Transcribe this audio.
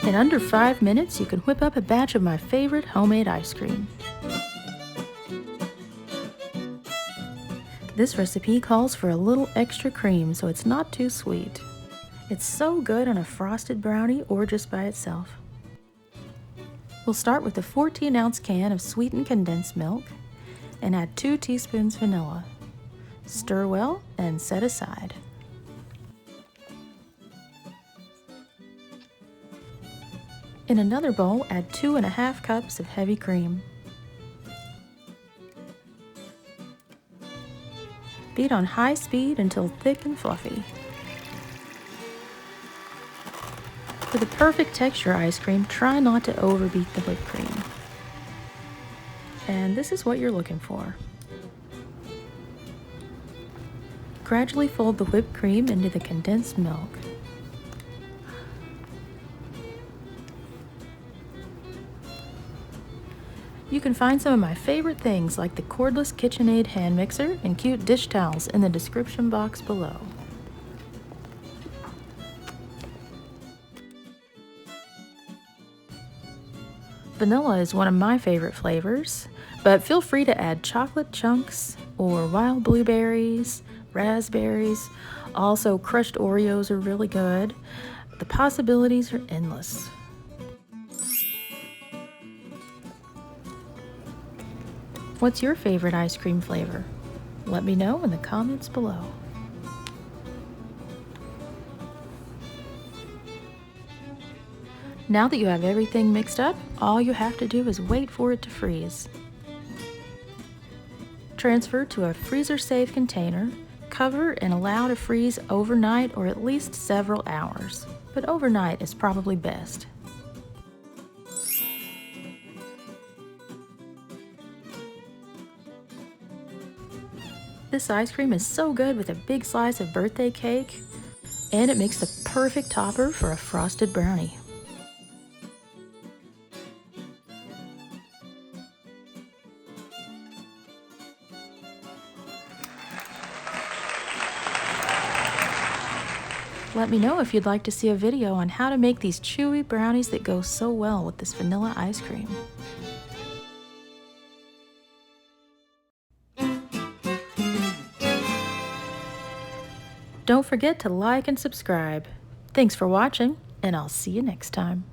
In under 5 minutes, you can whip up a batch of my favorite homemade ice cream. This recipe calls for a little extra cream, so it's not too sweet. It's so good on a frosted brownie or just by itself. We'll start with a 14-ounce can of sweetened condensed milk and add 2 teaspoons vanilla. Stir well and set aside. In another bowl, add 2½ cups of heavy cream. Beat on high speed until thick and fluffy. For the perfect texture ice cream, try not to overbeat the whipped cream. And this is what you're looking for. Gradually fold the whipped cream into the condensed milk. You can find some of my favorite things like the cordless KitchenAid hand mixer and cute dish towels in the description box below. Vanilla is one of my favorite flavors, but feel free to add chocolate chunks or wild blueberries, raspberries. Also, crushed Oreos are really good. The possibilities are endless. What's your favorite ice cream flavor? Let me know in the comments below. Now that you have everything mixed up, all you have to do is wait for it to freeze. Transfer to a freezer-safe container, cover and allow to freeze overnight or at least several hours, but overnight is probably best. This ice cream is so good with a big slice of birthday cake, and it makes the perfect topper for a frosted brownie. Let me know if you'd like to see a video on how to make these chewy brownies that go so well with this vanilla ice cream. Don't forget to like and subscribe. Thanks for watching, and I'll see you next time.